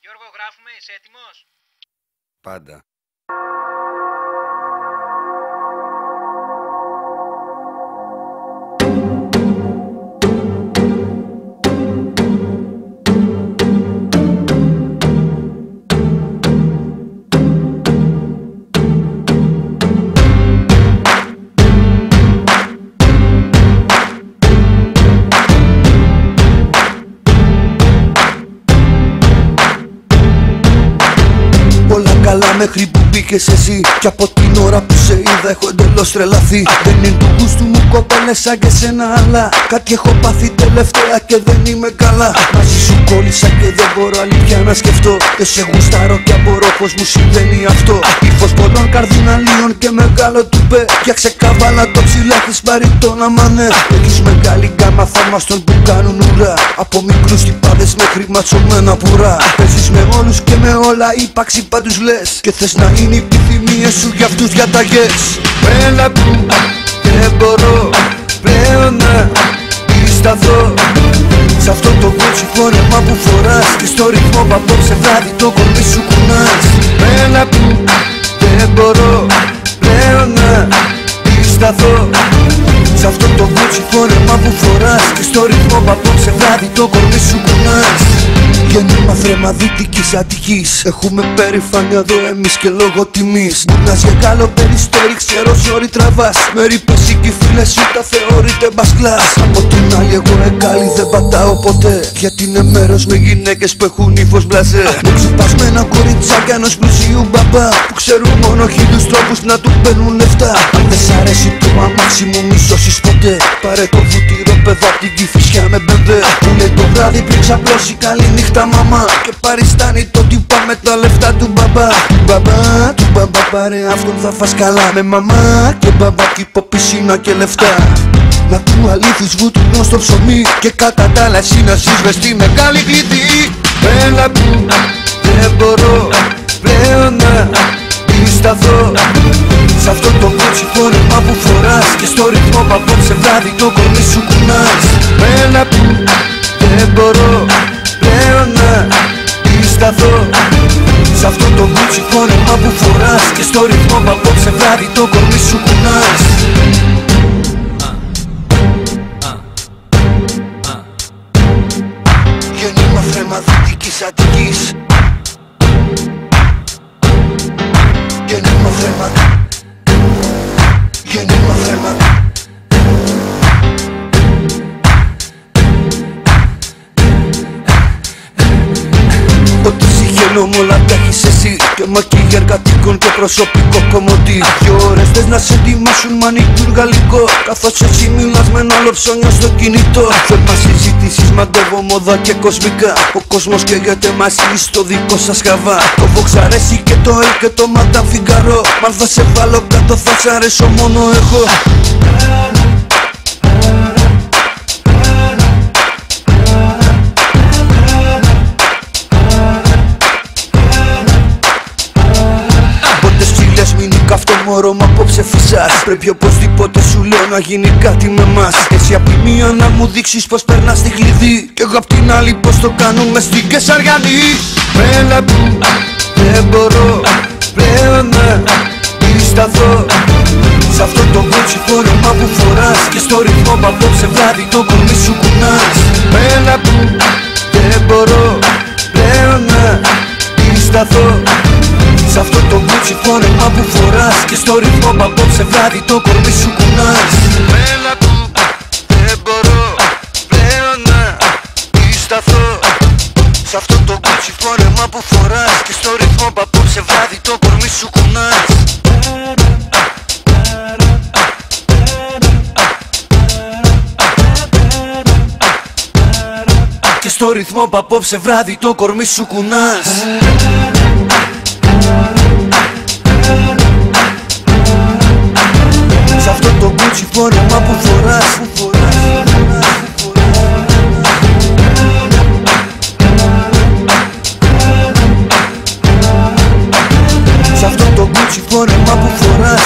Γιώργο, γράφουμε, είσαι έτοιμος? Πάντα. Καλά μέχρι που μπήκες εσύ. Κι από την ώρα που σε είδα έχω εντελώς τρελαθεί. Δεν είναι του γούστου μου κοπέλες σαν και σένα, αλλά κάτι έχω πάθει τελευταία και δεν είμαι καλά. Μαζί σου κόλλησα και δεν μπορώ αλήθεια να σκεφτώ. Και σε γουστάρω και απορώ πως μου συμβαίνει αυτό. Ύφος πολλών καρδιναλίων και μεγάλο τουπέ. Φτιάξε καβάλα το ψηλά της μπαριτόνα μανέ. Έχεις μεγάλη γκάμα θαύμαστων που κάνουν ουρά. Από μικρούς τυπάδες μέχρι ματσωμένα πουρά. Παίζεις με όλους και με όλα, ύπαρξη πάντους λες. Και θες να είναι οι επιθυμίες σου για αυτούς διαταγές. Έλα που δεν μπορώ πλέον να σταθώ σ' αυτό το κότσι φόρεμα που φοράς. Και στο ρυθμό που απόψε βράδυ το κορμί σου κουνάς. Έλα που δεν μπορώ πλέον να σταθώ σ' αυτό το κότσι φόρεμα που φοράς. Και στο ρυθμό που απόψε βράδυ το κορμί σου κουνάς. Γέννημα θρέμα δυτικής Αττικής. Έχουμε περηφάνεια εδώ εμείς και λόγω τιμής. Μουνάς για καλό περιστέρι, ξέρω ζόρι τραβάς. Με ρήπες οι φίλες σου τα θεωρείτε μπασκλάς. Από την άλλη εγώ εγκάλι δεν πατάω ποτέ. Γιατί είναι μέρος με γυναίκες που έχουν ύφος μπλαζέ. Με ξυπασμένα κοριτσάκια ενός πλουσίου μπαμπά που ξέρουν μόνο χίλιους τρόπους να του παίρνουν λεφτά. Αν δεν σ' αρέσει το αμάξι μου μη σώσεις ποτέ. Πάρε το βουτυρό παιδά απ' την Κηφισιά με μπεμπέ. Που λέει το βράδυ πριν ξαπλώσει καλή νύχτα μαμά. Και παριστάνει το τυπά με τα λεφτά του μπαμπά. Του μπαμπά πάρε αυτόν θα φας καλά με μαμά. Και μπαμπά κήπο πισίνα και λεφτά. Να του αλήθεις βουτουνό στο ψωμί. Και κατά τα άλλα εσύ να ζεις μες στη μεγάλη κλειδί. Έλα που δεν μπορώ πλέον να σταθώ σ' αυτό το κότσι φόρεμα που φοράς. Και στο ρυθμό που απόψε βράδυ το κορμί σου κουνάς. Έλα που δεν μπορώ πλέον να σταθώ σ' αυτό το κότσι φόρεμα που φοράς. Και στο ρυθμό που απόψε βράδυ το κορμί σου κουνάς. Γέννημα θρέμα δυτικής Αττικής. Γέννημα θρέμα. Γέννημα θρέμα. Ό,τι συγχαίνω μ' όλα τα έχεις εσύ. Και μακίγερ κατοίκων και προσωπικό κομμωτή. 2 ώρες θες να σε ετοιμάσουν μανικιούρ γαλλικό. Καθώς εσύ μιλάς με ένα άλλο ψώνιο στο κινητό. Θέμα συζητήσεις μαντεύω μόδα και κοσμικά. Ο κόσμος καίγεται μαζί στο δικό σας χαβά. Το Vox αρέσει και το L και το Madame Figaro. Μα θα σε βάλω κάτω θα σ' αρέσω μόνο εγώ. Αυτό μωρό μ' απόψε φυσάς. Πρέπει οπωσδήποτε σου λέω να γίνει κάτι με μας. Εσύ απ' τη μία να μου δείξεις πως περνάς τη κλειδί. Κι εγώ απ' την άλλη πως το κάνουμε στην Κεσαριανή. Έλα που δεν μπορώ πλέον να σταθώ σ' αυτό το κότσι φόρεμα που φοράς. Και στο ρυθμό που απόψε βράδυ το κορμί σου κουνάς. Έλα που δεν μπορώ πλέον να σταθώ σ' αυτό το κότσι φόρεμα που φοράς. Και στο ρυθμό που απόψε βράδυ το κορμί σου κουνάς. Έλα που δεν μπορώ πλέον να σταθώ σ' αυτό το κότσι φόρεμα που φοράς. Και στο ρυθμό που απόψε βράδυ το κορμί σου κουνάς. Και στο ρυθμό που απόψε βράδυ το κορμί σου κουνάς. Σ' αυτό το κότσι φόρεμα που φοράς. Σ' αυτό το κότσι φόρεμα που φοράς.